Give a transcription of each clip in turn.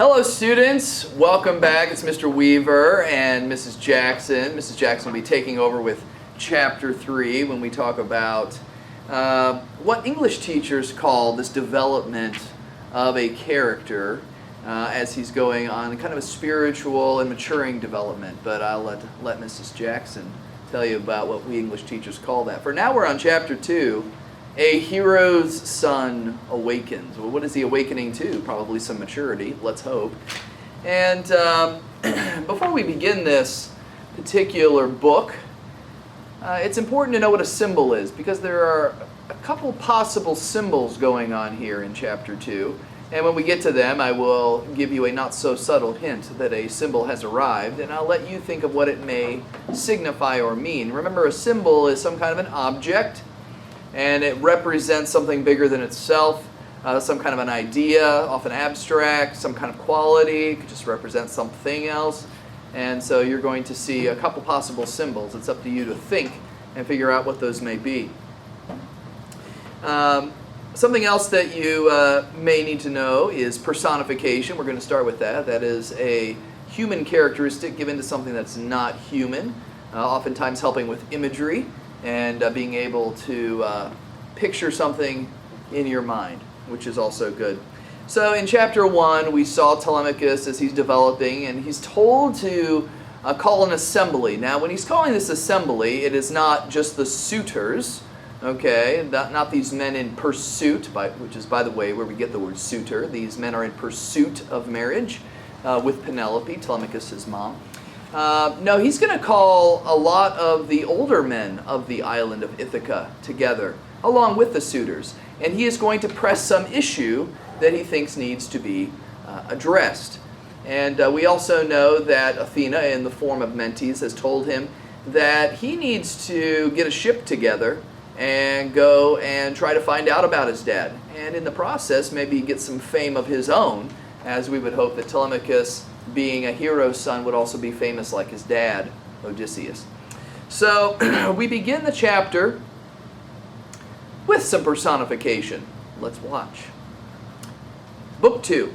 Hello students, welcome back. It's Mr. Weaver and Mrs. Jackson. Mrs. Jackson will be taking over with Chapter 3 when we talk about what English teachers call this development of a character as he's going on kind of a spiritual and maturing development. But I'll let Mrs. Jackson tell you about what we English teachers call that. For now we're on Chapter 2. A hero's son awakens. Well, what is he awakening to? Probably some maturity, let's hope. And before we begin this particular book, it's important to know what a symbol is, because there are a couple possible symbols going on here in Chapter 2. And when we get to them, I will give you a not-so-subtle hint that a symbol has arrived, and I'll let you think of what it may signify or mean. Remember, a symbol is some kind of an object, and it represents something bigger than itself, some kind of an idea, often abstract, some kind of quality. It could just represent something else. And so you're going to see a couple possible symbols. It's up to you to think and figure out what those may be. Something else that you may need to know is personification. We're going to start with that. That is a human characteristic given to something that's not human, oftentimes helping with imagery and being able to picture something in your mind, which is also good. So in Chapter 1, we saw Telemachus as he's developing, and he's told to call an assembly. Now, when he's calling this assembly, it is not just the suitors, okay, not these men in pursuit, which is, by the way, where we get the word suitor. These men are in pursuit of marriage with Penelope, Telemachus' mom. No, he's going to call a lot of the older men of the island of Ithaca together, along with the suitors. And he is going to press some issue that he thinks needs to be addressed. And we also know that Athena, in the form of Mentes, has told him that he needs to get a ship together and go and try to find out about his dad. And in the process, maybe get some fame of his own, as we would hope that Telemachus, being a hero's son, would also be famous like his dad, Odysseus. So we begin the chapter with some personification. Let's watch. Book 2.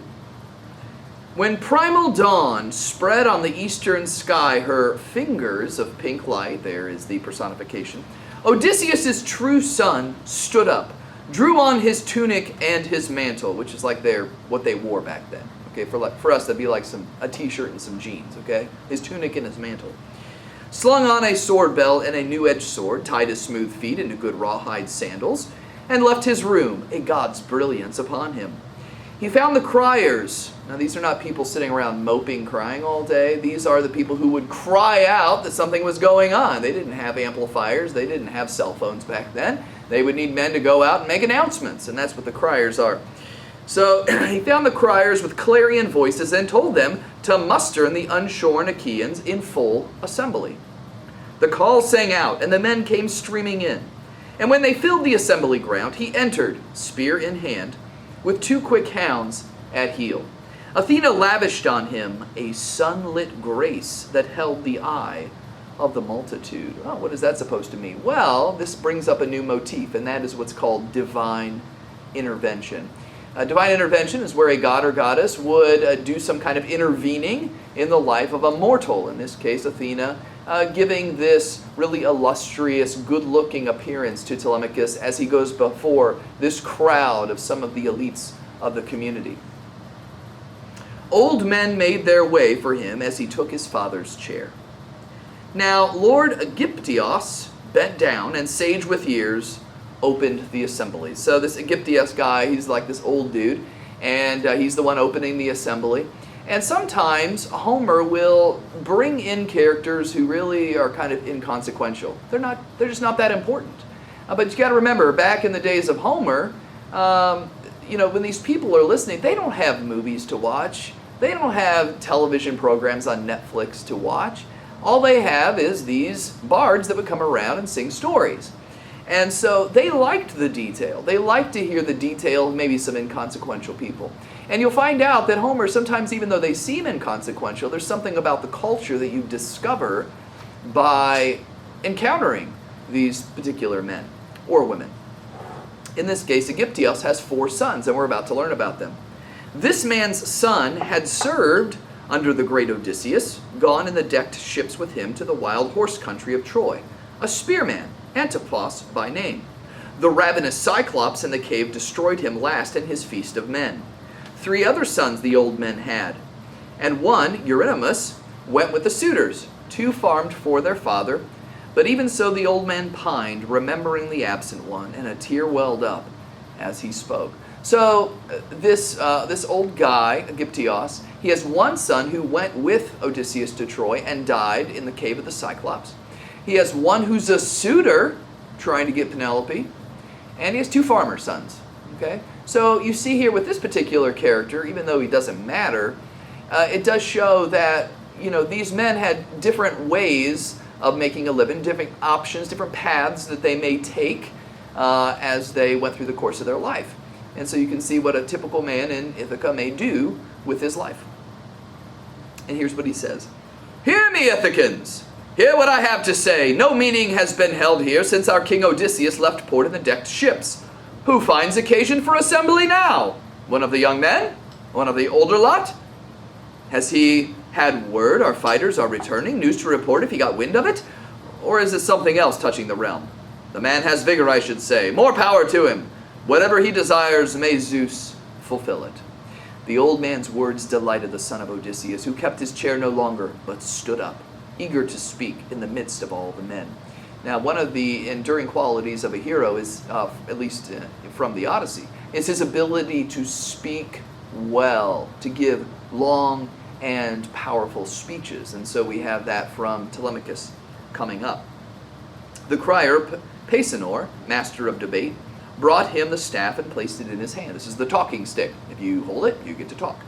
When primal dawn spread on the eastern sky her fingers of pink light, there is the personification, Odysseus' true son stood up, drew on his tunic and his mantle, which is like what they wore back then. Okay, for us, that'd be like a t-shirt and some jeans, okay? His tunic and his mantle. Slung on a sword belt and a new-edged sword, tied his smooth feet into good rawhide sandals, and left his room, a god's brilliance upon him. He found the criers. Now, these are not people sitting around moping, crying all day. These are the people who would cry out that something was going on. They didn't have amplifiers. They didn't have cell phones back then. They would need men to go out and make announcements, and that's what the criers are. So he found the criers with clarion voices and told them to muster the unshorn Achaeans in full assembly. The call sang out, and the men came streaming in. And when they filled the assembly ground, he entered, spear in hand, with 2 quick hounds at heel. Athena lavished on him a sunlit grace that held the eye of the multitude. Oh, what is that supposed to mean? Well, this brings up a new motif, and that is what's called divine intervention. Divine intervention is where a god or goddess would do some kind of intervening in the life of a mortal, in this case Athena, giving this really illustrious, good-looking appearance to Telemachus as he goes before this crowd of some of the elites of the community. Old men made their way for him as he took his father's chair. Now Lord Aegyptios bent down, and sage with years opened the assembly. So this Aegyptios guy, he's like this old dude, and he's the one opening the assembly. And sometimes Homer will bring in characters who really are kind of inconsequential. They're just not that important. But you got to remember, back in the days of Homer, when these people are listening, they don't have movies to watch. They don't have television programs on Netflix to watch. All they have is these bards that would come around and sing stories. And so they liked the detail. They liked to hear the detail of maybe some inconsequential people. And you'll find out that Homer, sometimes even though they seem inconsequential, there's something about the culture that you discover by encountering these particular men or women. In this case, Aegyptios has 4 sons, and we're about to learn about them. This man's son had served under the great Odysseus, gone in the decked ships with him to the wild horse country of Troy, a spearman, Antiphos by name. The ravenous Cyclops in the cave destroyed him last in his feast of men. 3 other sons the old men had, and one, Eurynomus, went with the suitors, 2 farmed for their father. But even so the old man pined, remembering the absent one, and a tear welled up as he spoke. So this old guy, Aegyptios, he has one son who went with Odysseus to Troy and died in the cave of the Cyclops. He has one who's a suitor trying to get Penelope, and he has 2 farmer sons. Okay, so you see here with this particular character, even though he doesn't matter, it does show that these men had different ways of making a living, different options, different paths that they may take as they went through the course of their life. And so you can see what a typical man in Ithaca may do with his life. And here's what he says. "Hear me, Ithacans! Hear what I have to say. No meeting has been held here since our king Odysseus left port in the decked ships. Who finds occasion for assembly now? One of the young men? One of the older lot? Has he had word our fighters are returning? News to report if he got wind of it? Or is it something else touching the realm? The man has vigor, I should say. More power to him. Whatever he desires, may Zeus fulfill it." The old man's words delighted the son of Odysseus, who kept his chair no longer, but stood up, eager to speak in the midst of all the men. Now, one of the enduring qualities of a hero is, at least from the Odyssey, is his ability to speak well, to give long and powerful speeches. And so we have that from Telemachus coming up. The crier, Paesanor, master of debate, brought him the staff and placed it in his hand. This is the talking stick. If you hold it, you get to talk.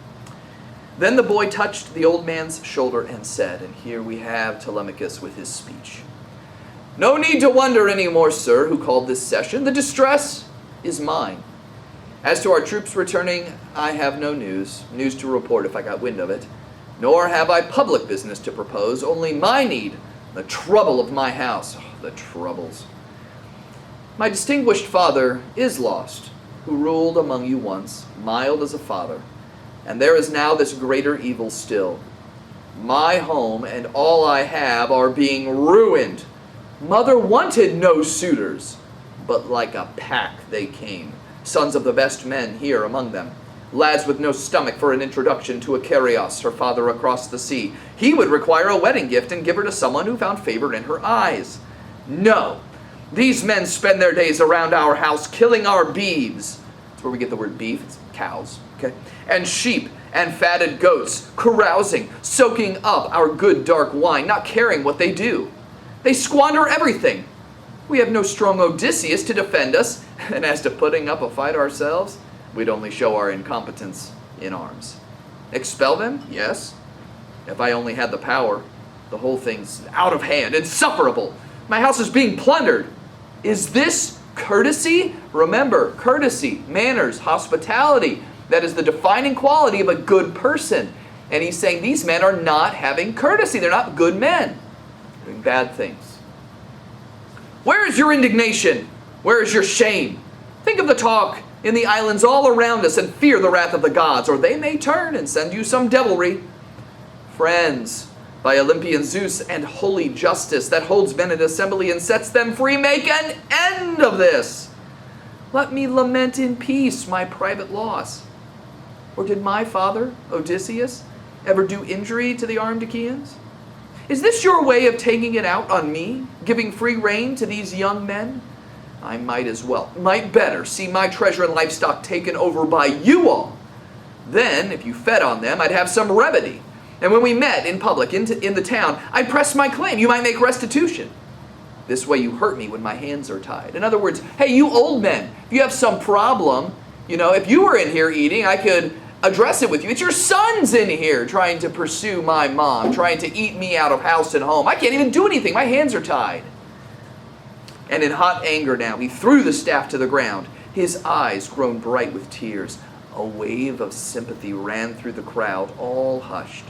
Then the boy touched the old man's shoulder and said, and here we have Telemachus with his speech. "No need to wonder any more, sir, who called this session. The distress is mine. As to our troops returning, I have no news to report if I got wind of it. Nor have I public business to propose, only my need, the trouble of my house." Oh, the troubles. "My distinguished father is lost, who ruled among you once, mild as a father. And there is now this greater evil still. My home and all I have are being ruined. Mother wanted no suitors, but like a pack they came, sons of the best men here among them. Lads with no stomach for an introduction to Icarios, her father across the sea. He would require a wedding gift and give her to someone who found favor in her eyes. No, these men spend their days around our house killing our beeves." That's where we get the word beef, it's cows, okay? "And sheep and fatted goats, carousing, soaking up our good dark wine, not caring what they do. They squander everything. We have no strong Odysseus to defend us, and as to putting up a fight ourselves, we'd only show our incompetence in arms. Expel them? Yes. If I only had the power. The whole thing's out of hand, insufferable. My house is being plundered. Is this courtesy? Remember, courtesy, manners, hospitality. That is the defining quality of a good person. And he's saying these men are not having courtesy. They're not good men. They're doing bad things. Where is your indignation? Where is your shame? Think of the talk in the islands all around us and fear the wrath of the gods, or they may turn and send you some devilry. Friends, by Olympian Zeus and holy justice that holds men in assembly and sets them free, make an end of this. Let me lament in peace my private loss. Or did my father, Odysseus, ever do injury to the armed Achaeans? Is this your way of taking it out on me, giving free rein to these young men? I might better see my treasure and livestock taken over by you all. Then, if you fed on them, I'd have some remedy. And when we met in public, in the town, I'd press my claim. You might make restitution. This way you hurt me when my hands are tied. In other words, hey, you old men, if you have some problem, if you were in here eating, I could address it with you. It's your sons in here trying to pursue my mom, trying to eat me out of house and home. I can't even do anything. My hands are tied. And in hot anger now, he threw the staff to the ground, his eyes grown bright with tears. A wave of sympathy ran through the crowd, all hushed.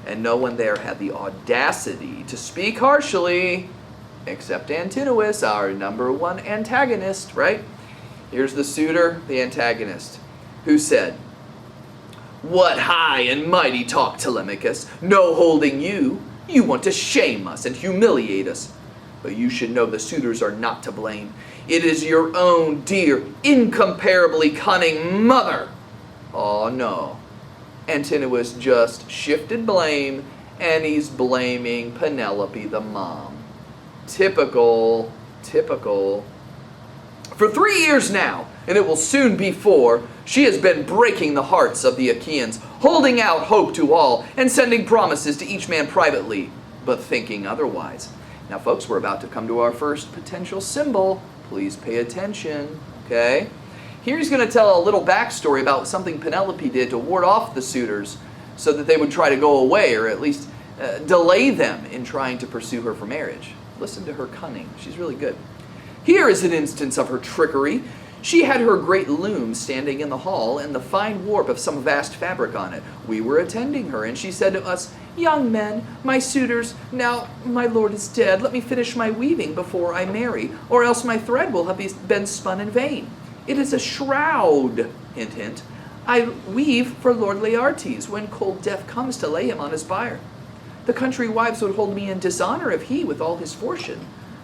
And no one there had the audacity to speak harshly, except Antinous, our number one antagonist, right? Here's the suitor, the antagonist, who said, What high and mighty talk, Telemachus? No holding you. You want to shame us and humiliate us. But you should know the suitors are not to blame. It is your own dear, incomparably cunning mother. Oh no. Antinous just shifted blame, and he's blaming Penelope the mom. Typical. For 3 years now, and it will soon be 4, she has been breaking the hearts of the Achaeans, holding out hope to all, and sending promises to each man privately, but thinking otherwise. Now, folks, we're about to come to our first potential symbol. Please pay attention, okay? Here he's going to tell a little backstory about something Penelope did to ward off the suitors so that they would try to go away, or at least delay them in trying to pursue her for marriage. Listen to her cunning. She's really good. Here is an instance of her trickery. She had her great loom standing in the hall and the fine warp of some vast fabric on it. We were attending her, and she said to us, "Young men, my suitors, now my lord is dead, let me finish my weaving before I marry, or else my thread will have been spun in vain. It is a shroud," hint, hint, "I weave for Lord Laertes when cold death comes to lay him on his bier. The country wives would hold me in dishonor if he, with all his fortune,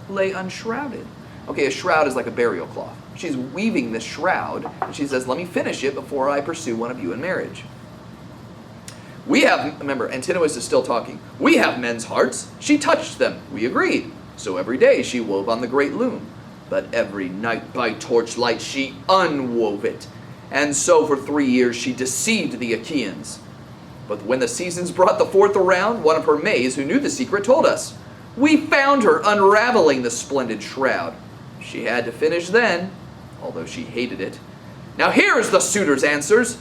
lay unshrouded." Okay, a shroud is like a burial cloth. She's weaving this shroud, and she says, "Let me finish it before I pursue one of you in marriage." We have, remember, Antinous is still talking. "We have men's hearts. She touched them. We agreed. So every day she wove on the great loom. But every night by torchlight she unwove it. And so for 3 years she deceived the Achaeans. But when the seasons brought the 4th around, one of her maids who knew the secret told us. We found her unraveling the splendid shroud. She had to finish then, although she hated it. Now here is the suitor's answers.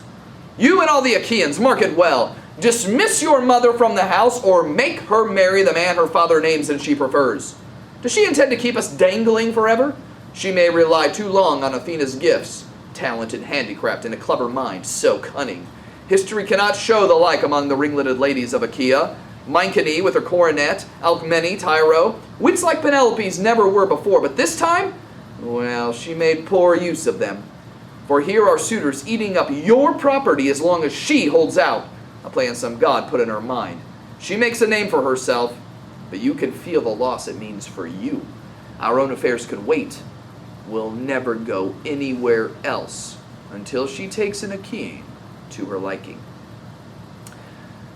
You and all the Achaeans, mark it well. Dismiss your mother from the house, or make her marry the man her father names and she prefers. Does she intend to keep us dangling forever? She may rely too long on Athena's gifts, talent in handicraft and a clever mind, so cunning. History cannot show the like among the ringleted ladies of Achaea. Mycenae with her coronet, Alcmene, Tyro. Wits like Penelope's never were before, but this time, well, she made poor use of them. For here are suitors eating up your property as long as she holds out, a plan some god put in her mind. She makes a name for herself, but you can feel the loss it means for you. Our own affairs can wait. We'll never go anywhere else until she takes an Achaean to her liking.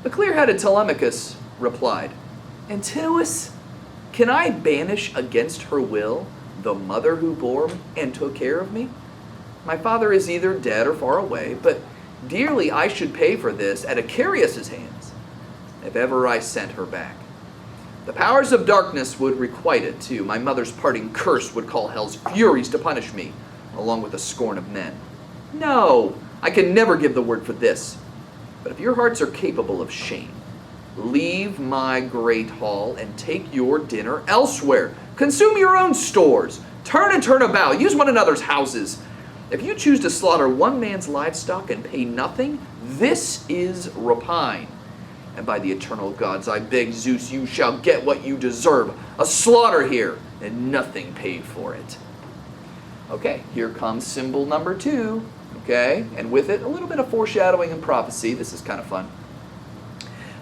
The clear-headed Telemachus replied, Antinous, can I banish against her will the mother who bore and took care of me? My father is either dead or far away, but dearly I should pay for this at Icarius's hands, if ever I sent her back. The powers of darkness would requite it, too. My mother's parting curse would call hell's furies to punish me, along with the scorn of men. No, I can never give the word for this. But if your hearts are capable of shame, leave my great hall and take your dinner elsewhere. Consume your own stores. Turn and turn about. Use one another's houses. If you choose to slaughter one man's livestock and pay nothing, this is rapine. And by the eternal gods, I beg Zeus, you shall get what you deserve. A slaughter here, and nothing paid for it. Okay, here comes symbol number 2. Okay, and with it, a little bit of foreshadowing and prophecy. This is kind of fun.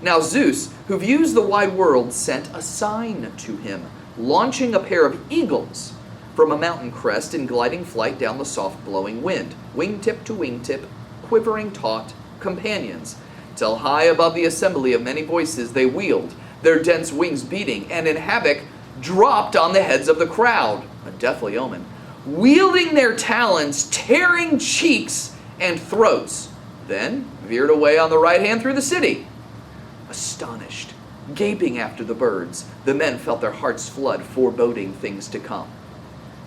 Now Zeus, who views the wide world, sent a sign to him, launching a pair of eagles from a mountain crest in gliding flight down the soft blowing wind, wingtip to wingtip, quivering taut, companions, till high above the assembly of many voices they wheeled, their dense wings beating, and in havoc dropped on the heads of the crowd, a deathly omen, wielding their talons, tearing cheeks and throats, then veered away on the right hand through the city. Astonished, gaping after the birds, the men felt their hearts flood, foreboding things to come.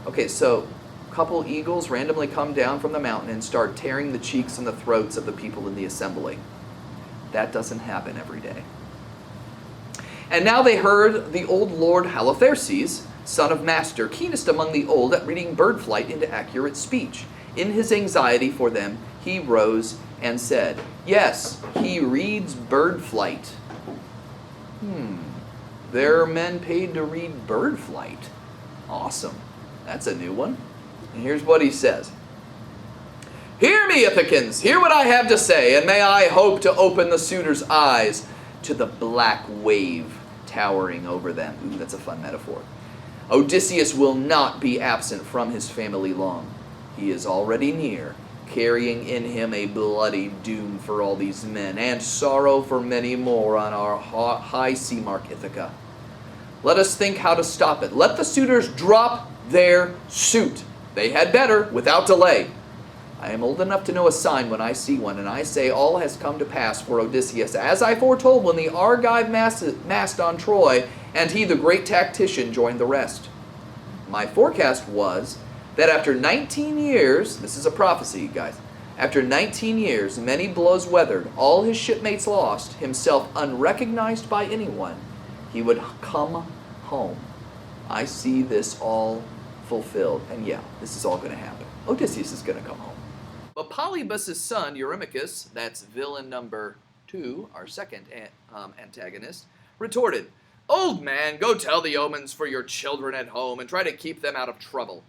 Okay, so a couple eagles randomly come down from the mountain and start tearing the cheeks and the throats of the people in the assembly. That doesn't happen every day. And now they heard the old Lord Halitherses, son of Master, keenest among the old at reading bird flight into accurate speech. In his anxiety for them, he rose and said, yes, he reads bird flight. There are men paid to read bird flight. Awesome. That's a new one. And here's what he says. Hear me, Ithacans, hear what I have to say, and may I hope to open the suitors' eyes to the black wave towering over them. Ooh, that's a fun metaphor. Odysseus will not be absent from his family long. He is already near, carrying in him a bloody doom for all these men, and sorrow for many more on our high sea mark Ithaca. Let us think how to stop it. Let the suitors drop their suit. They had better, without delay. I am old enough to know a sign when I see one, and I say all has come to pass for Odysseus, as I foretold when the Argive massed on Troy, and he, the great tactician, joined the rest. My forecast was that after 19 years, this is a prophecy, guys, after 19 years, many blows weathered, all his shipmates lost, himself unrecognized by anyone, he would come home. I see this all fulfilled, and yeah, this is all going to happen. Odysseus is going to come home. But Polybus's son, Eurymachus, that's villain number 2, our second antagonist, retorted, "Old man, go tell the omens for your children at home and try to keep them out of trouble.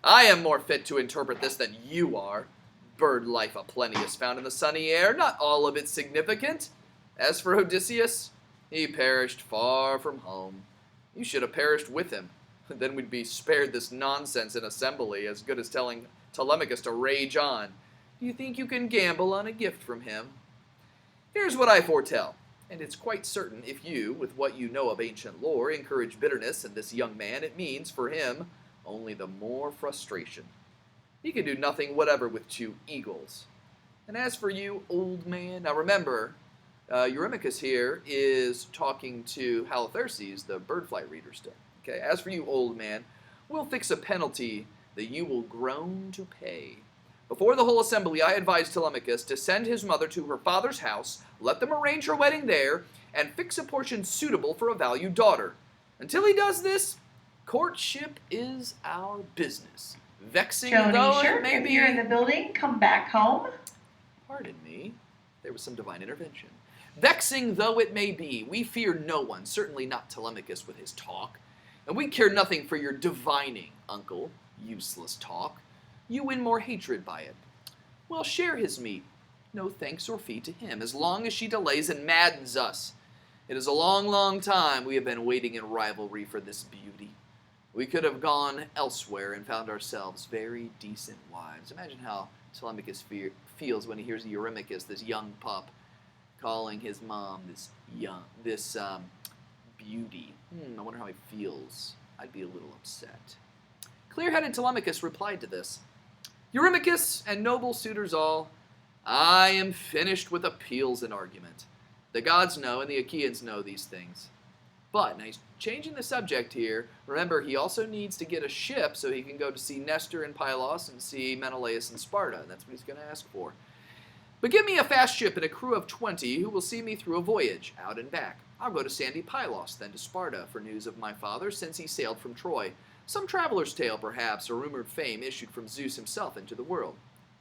I am more fit to interpret this than you are. Bird life aplenty is found in the sunny air, not all of it significant. As for Odysseus, he perished far from home. You should have perished with him. Then we'd be spared this nonsense in assembly, as good as telling Telemachus to rage on. Do you think you can gamble on a gift from him? Here's what I foretell, and it's quite certain if you, with what you know of ancient lore, encourage bitterness in this young man, it means, for him, only the more frustration. He can do nothing whatever with 2 eagles. And as for you, old man, now remember, Eurymachus here is talking to Halitherses, the bird flight reader still. Okay, as for you, old man, we'll fix a penalty that you will groan to pay. Before the whole assembly, I advised Telemachus to send his mother to her father's house, let them arrange her wedding there, and fix a portion suitable for a valued daughter. Until he does this, courtship is our business. Vexing though it may be. If you're in the building, come back home. Pardon me, there was some divine intervention. Vexing though it may be, we fear no one, certainly not Telemachus with his talk. And we care nothing for your divining, uncle, useless talk. You win more hatred by it. Well, share his meat. No thanks or fee to him, as long as she delays and maddens us. It is a long, long time we have been waiting in rivalry for this beauty. We could have gone elsewhere and found ourselves very decent wives. Imagine how Telemachus feels when he hears Eurymachus, this young pup, calling his mom this beauty. I wonder how he feels. I'd be a little upset. Clear-headed Telemachus replied to this. Eurymachus and noble suitors all, I am finished with appeals and argument. The gods know and the Achaeans know these things. But, now he's changing the subject here. Remember, he also needs to get a ship so he can go to see Nestor in Pylos and see Menelaus in Sparta. That's what he's going to ask for. But give me a fast ship and a crew of 20 who will see me through a voyage, out and back. I'll go to sandy Pylos, then to Sparta, for news of my father since he sailed from Troy. Some traveler's tale, perhaps, or rumored fame issued from Zeus himself into the world.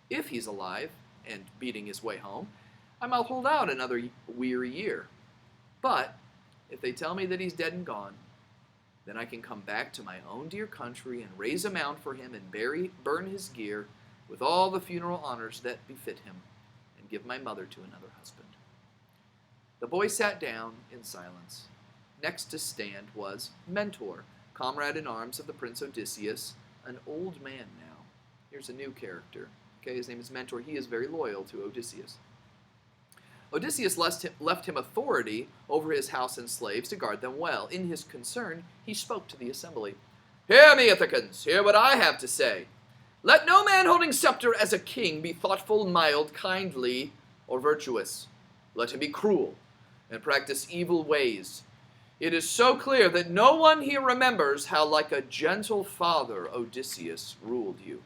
If he's alive and beating his way home, I might hold out another weary year. But if they tell me that he's dead and gone, then I can come back to my own dear country and raise a mound for him and burn his gear with all the funeral honors that befit him, and give my mother to another husband. The boy sat down in silence. Next to stand was Mentor, comrade in arms of the Prince Odysseus, an old man now. Here's a new character. Okay, his name is Mentor. He is very loyal to Odysseus. Odysseus left him authority over his house and slaves to guard them well. In his concern, he spoke to the assembly. Hear me, Ithacans, hear what I have to say. Let no man holding scepter as a king be thoughtful, mild, kindly, or virtuous. Let him be cruel and practice evil ways. It is so clear that no one here remembers how like a gentle father Odysseus ruled you.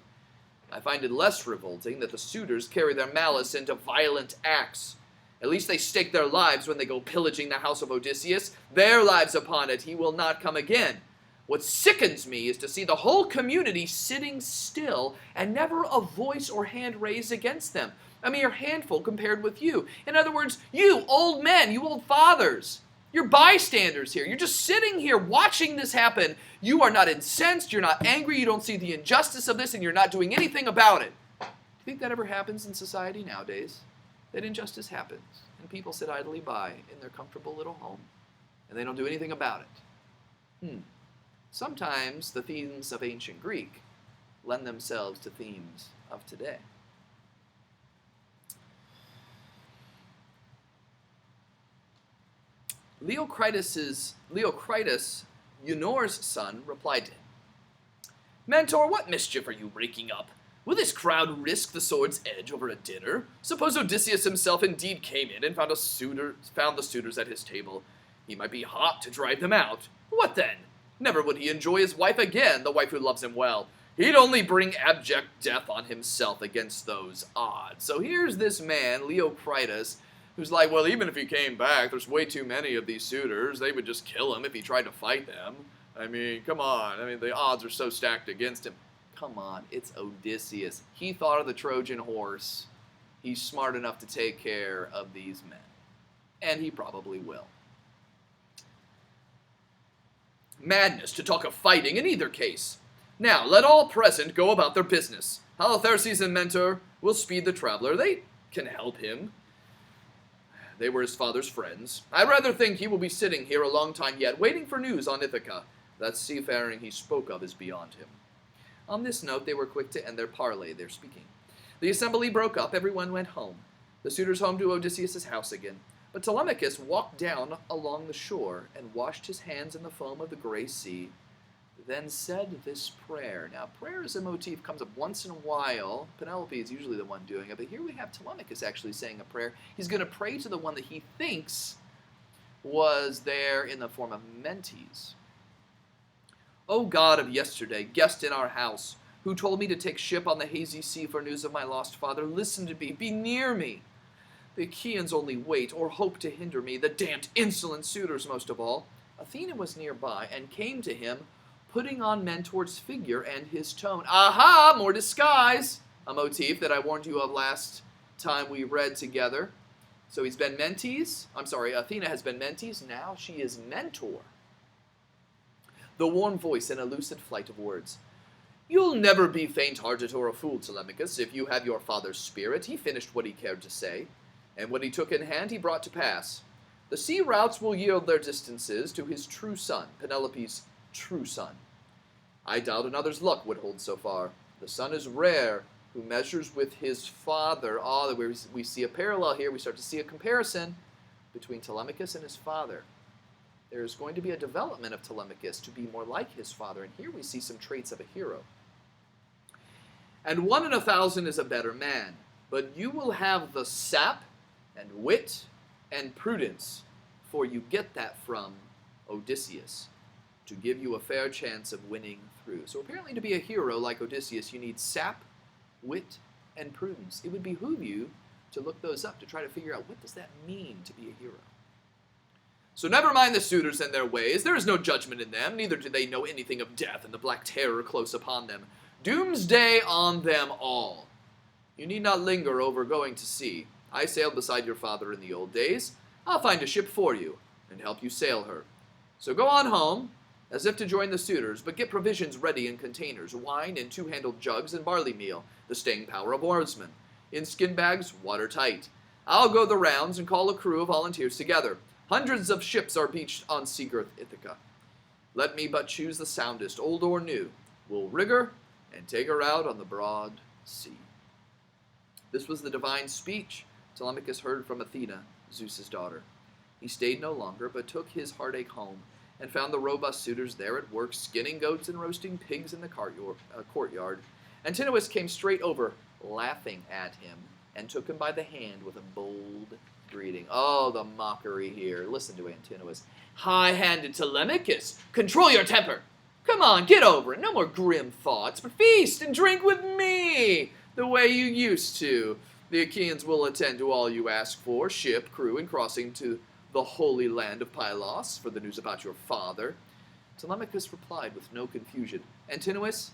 I find it less revolting that the suitors carry their malice into violent acts. At least they stake their lives when they go pillaging the house of Odysseus. Their lives upon it, he will not come again. What sickens me is to see the whole community sitting still and never a voice or hand raised against them. A mere handful compared with you. In other words, you old men, you old fathers, you're bystanders here. You're just sitting here watching this happen. You are not incensed, you're not angry, you don't see the injustice of this, and you're not doing anything about it. You think that ever happens in society nowadays? That injustice happens, and people sit idly by in their comfortable little home, and they don't do anything about it. Sometimes the themes of ancient Greek lend themselves to themes of today. Leocritus, Eunor's son, replied to him, "Mentor, what mischief are you raking up? Will this crowd risk the sword's edge over a dinner? Suppose Odysseus himself indeed came in and found the suitors at his table. He might be hot to drive them out. What then? Never would he enjoy his wife again, the wife who loves him well. He'd only bring abject death on himself against those odds." So here's this man, Leocritus, who's like, well, even if he came back, there's way too many of these suitors. They would just kill him if he tried to fight them. I mean, come on. I mean, the odds are so stacked against him. Come on, it's Odysseus. He thought of the Trojan horse. He's smart enough to take care of these men. And he probably will. Madness to talk of fighting in either case. Now, let all present go about their business. Halitherses and Mentor will speed the traveler. They can help him. They were his father's friends. I rather think he will be sitting here a long time yet, waiting for news on Ithaca. That seafaring he spoke of is beyond him. On this note, they were quick to end their parley, their speaking. The assembly broke up, everyone went home. The suitors home to Odysseus' house again. But Telemachus walked down along the shore and washed his hands in the foam of the gray sea, then said this prayer. Now, prayer as a motif comes up once in a while. Penelope is usually the one doing it, but here we have Telemachus actually saying a prayer. He's going to pray to the one that he thinks was there in the form of Mentes. O God of yesterday, guest in our house, who told me to take ship on the hazy sea for news of my lost father, listen to me, be near me. The Achaeans only wait or hope to hinder me, the damned insolent suitors most of all. Athena was nearby and came to him, putting on Mentor's figure and his tone. Aha, more disguise, a motif that I warned you of last time we read together. So he's been Athena has been Mentes, now she is Mentor. The warm voice and a lucid flight of words. You'll never be faint-hearted or a fool, Telemachus, if you have your father's spirit. He finished what he cared to say, and what he took in hand he brought to pass. The sea routes will yield their distances to his true son, Penelope's true son. I doubt another's luck would hold so far. The son is rare who measures with his father. We see a parallel here. We start to see a comparison between Telemachus and his father. There's going to be a development of Telemachus to be more like his father, and here we see some traits of a hero. And 1 in 1,000 is a better man, but you will have the sap and wit and prudence, for you get that from Odysseus, to give you a fair chance of winning through. So apparently to be a hero like Odysseus, you need sap, wit, and prudence. It would behoove you to look those up, to try to figure out what does that mean to be a hero. So never mind the suitors and their ways. There is no judgment in them, neither do they know anything of death and the black terror close upon them. Doomsday on them all. You need not linger over going to sea. I sailed beside your father in the old days. I'll find a ship for you and help you sail her. So go on home, as if to join the suitors, but get provisions ready in containers, wine in 2-handled jugs and barley meal, the staying power of oarsmen. In skin bags, watertight. I'll go the rounds and call a crew of volunteers together. Hundreds of ships are beached on Seagirt, Ithaca. Let me but choose the soundest, old or new. We'll rig her and take her out on the broad sea. This was the divine speech Telemachus heard from Athena, Zeus's daughter. He stayed no longer, but took his heartache home, and found the robust suitors there at work, skinning goats and roasting pigs in the courtyard. Antinous came straight over, laughing at him, and took him by the hand with a bold greeting. Oh, the mockery here. Listen to Antinous. High-handed Telemachus, control your temper. Come on, get over it. No more grim thoughts, but feast and drink with me, the way you used to. The Achaeans will attend to all you ask for, ship, crew, and crossing to the holy land of Pylos for the news about your father. Telemachus replied with no confusion, Antinous,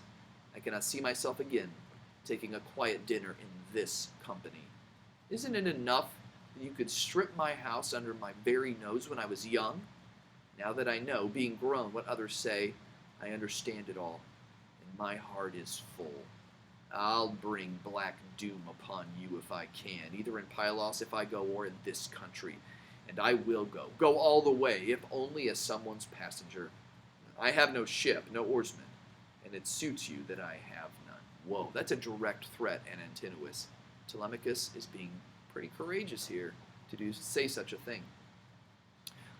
I cannot see myself again taking a quiet dinner in this company. Isn't it enough that you could strip my house under my very nose when I was young? Now that I know, being grown, what others say, I understand it all, and my heart is full. I'll bring black doom upon you if I can, either in Pylos if I go or in this country. And I will go all the way, if only as someone's passenger. I have no ship, no oarsmen, and it suits you that I have none. Whoa, that's a direct threat, Antinous. Telemachus is being pretty courageous here to say such a thing.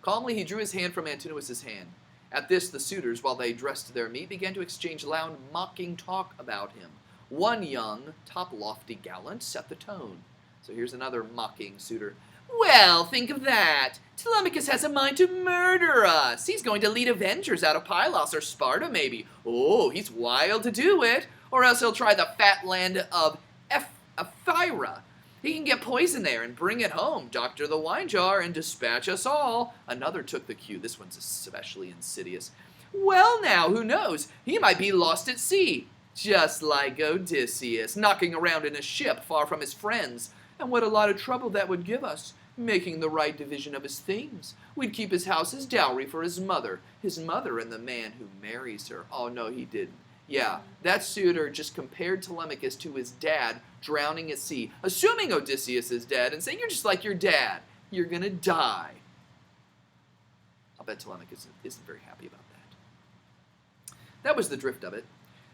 Calmly he drew his hand from Antinous' hand. At this the suitors, while they dressed their meat, began to exchange loud mocking talk about him. One young, top-lofty gallant set the tone. So here's another mocking suitor. Well, think of that. Telemachus has a mind to murder us. He's going to lead avengers out of Pylos or Sparta, maybe. Oh, he's wild to do it. Or else he'll try the fat land of Ephyra. He can get poison there and bring it home, doctor the wine jar, and dispatch us all. Another took the cue. This one's especially insidious. Well, now, who knows? He might be lost at sea. Just like Odysseus, knocking around in a ship far from his friends. And what a lot of trouble that would give us, making the right division of his things. We'd keep his house as dowry for his mother and the man who marries her. Oh, no, he didn't. Yeah, that suitor just compared Telemachus to his dad drowning at sea, assuming Odysseus is dead, and saying, you're just like your dad. You're going to die. I'll bet Telemachus isn't very happy about that. That was the drift of it.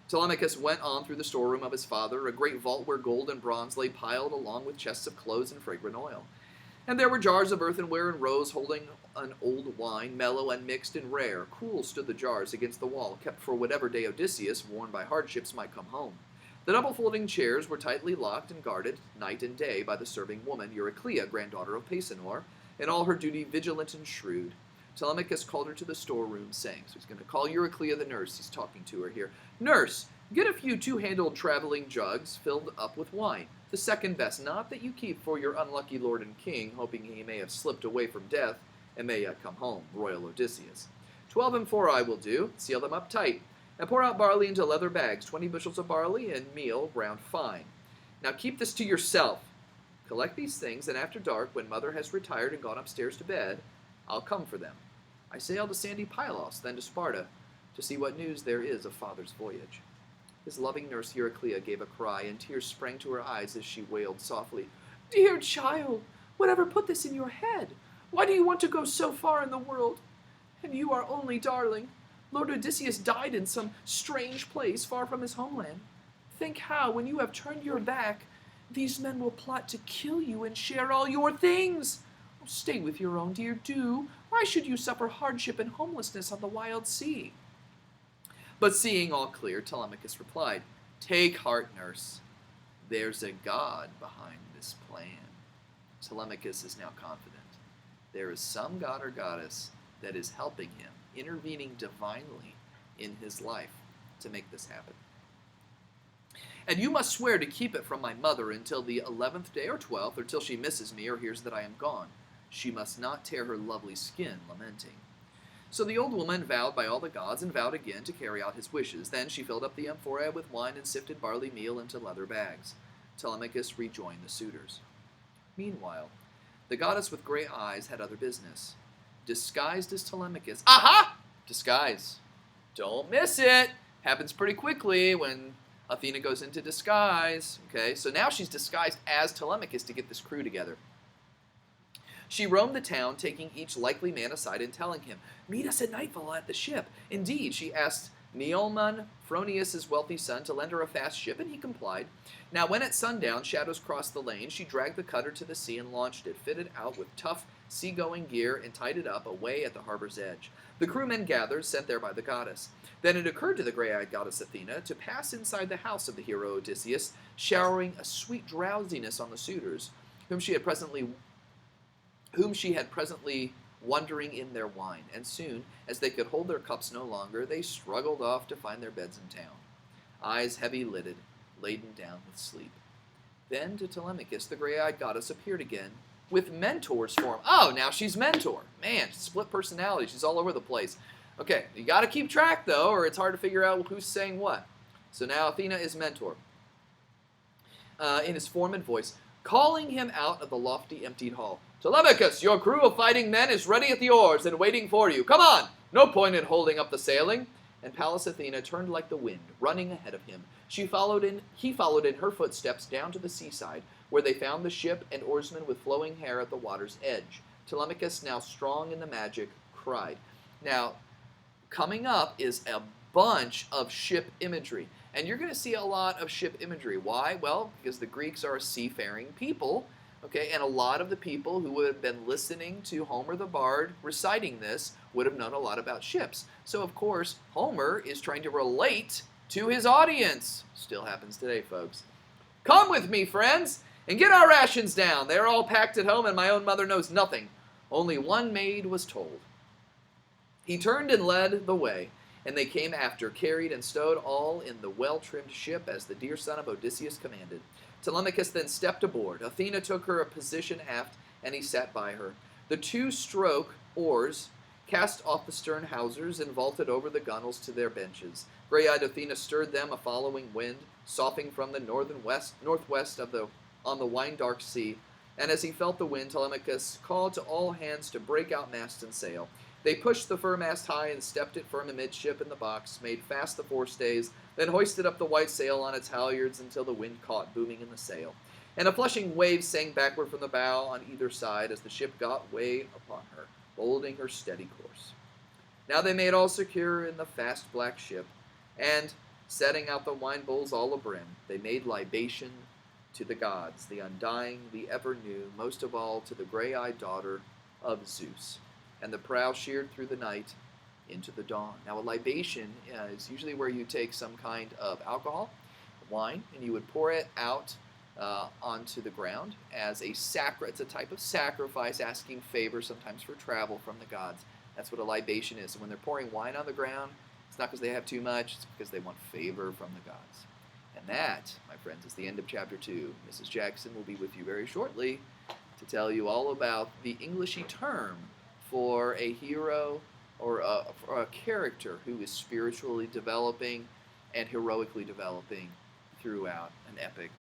Telemachus went on through the storeroom of his father, a great vault where gold and bronze lay piled along with chests of clothes and fragrant oil. And there were jars of earthenware in rows holding an old wine, mellow and mixed and rare. Cool stood the jars against the wall, kept for whatever day Odysseus, worn by hardships, might come home. The double-folding chairs were tightly locked and guarded night and day by the serving woman, Euryclea, granddaughter of Paesanor, in all her duty vigilant and shrewd. Telemachus called her to the storeroom, saying, so he's going to call Euryclea the nurse. He's talking to her here. Nurse, get a few two-handled traveling jugs filled up with wine. The second best, not that you keep for your unlucky lord and king, hoping he may have slipped away from death and may yet come home, royal Odysseus. 12 and 4 I will do. Seal them up tight. And pour out barley into leather bags, 20 bushels of barley and meal ground fine. Now keep this to yourself. Collect these things, and after dark, when mother has retired and gone upstairs to bed, I'll come for them. I sail to sandy Pylos, then to Sparta, to see what news there is of father's voyage. His loving nurse Euryclea gave a cry, and tears sprang to her eyes as she wailed softly, Dear child, whatever put this in your head? Why do you want to go so far in the world? And you are only darling. Lord Odysseus died in some strange place far from his homeland. Think how, when you have turned your back, these men will plot to kill you and share all your things. Oh, stay with your own dear, do. Why should you suffer hardship and homelessness on the wild sea? But seeing all clear, Telemachus replied, Take heart, nurse. There's a god behind this plan. Telemachus is now confident. There is some god or goddess that is helping him, intervening divinely in his life to make this happen. And you must swear to keep it from my mother until the 11th day or 12th, or till she misses me or hears that I am gone. She must not tear her lovely skin lamenting. So the old woman vowed by all the gods, and vowed again to carry out his wishes. Then she filled up the amphora with wine and sifted barley meal into leather bags. Telemachus rejoined the suitors. Meanwhile, the goddess with gray eyes had other business. Disguised as Telemachus. Aha! Disguise. Don't miss it. Happens pretty quickly when Athena goes into disguise. Okay, so now she's disguised as Telemachus to get this crew together. She roamed the town, taking each likely man aside and telling him, Meet us at nightfall at the ship. Indeed, she asked Neolman, Phronius' wealthy son, to lend her a fast ship, and he complied. Now when at sundown shadows crossed the lane, she dragged the cutter to the sea and launched it, fitted out with tough seagoing gear, and tied it up away at the harbor's edge. The crewmen gathered, sent there by the goddess. Then it occurred to the gray-eyed goddess Athena to pass inside the house of the hero Odysseus, showering a sweet drowsiness on the suitors, whom she had presently wondering in their wine, and soon, as they could hold their cups no longer, they struggled off to find their beds in town, eyes heavy-lidded, laden down with sleep. Then to Telemachus the gray-eyed goddess appeared again, with Mentor's form. Oh, now she's Mentor. Man, split personality. She's all over the place. Okay, you got to keep track, though, or it's hard to figure out who's saying what. So now Athena is Mentor, in his form and voice, calling him out of the lofty, emptied hall. Telemachus, your crew of fighting men is ready at the oars and waiting for you. Come on! No point in holding up the sailing. and Pallas Athena turned like the wind, running ahead of him. He followed in her footsteps down to the seaside, where they found the ship and oarsmen with flowing hair at the water's edge. Telemachus, now strong in the magic, cried. Now, coming up is a bunch of ship imagery. And you're going to see a lot of ship imagery. Why? Well, because the Greeks are a seafaring people, okay, and a lot of the people who would have been listening to Homer the Bard reciting this would have known a lot about ships. So, of course, Homer is trying to relate to his audience. Still happens today, folks. Come with me, friends, and get our rations down. They are all packed at home, and my own mother knows nothing. Only one maid was told. He turned and led the way, and they came after, carried and stowed all in the well-trimmed ship as the dear son of Odysseus commanded. Telemachus then stepped aboard. Athena took her a position aft, and he sat by her. The two-stroke oars cast off the stern hawsers and vaulted over the gunwales to their benches. Gray-eyed Athena stirred them a following wind, soughing from the northwest on the wine-dark sea. And as he felt the wind, Telemachus called to all hands to break out mast and sail. They pushed the foremast high and stepped it firm amidship in the box, made fast the forestays, then hoisted up the white sail on its halyards until the wind caught, booming in the sail. And a flushing wave sang backward from the bow on either side as the ship got way upon her, holding her steady course. Now they made all secure in the fast black ship, and, setting out the wine bowls all abrim, they made libation to the gods, the undying, the ever-new, most of all to the gray-eyed daughter of Zeus. And the prow sheered through the night into the dawn. Now, a libation is usually where you take some kind of alcohol, wine, and you would pour it out onto the ground as a it's a type of sacrifice, asking favor sometimes for travel from the gods. That's what a libation is. And when they're pouring wine on the ground, it's not because they have too much, it's because they want favor from the gods. And that, my friends, is the end of chapter 2. Mrs. Jackson will be with you very shortly to tell you all about the Englishy term for a hero or a character who is spiritually developing and heroically developing throughout an epic.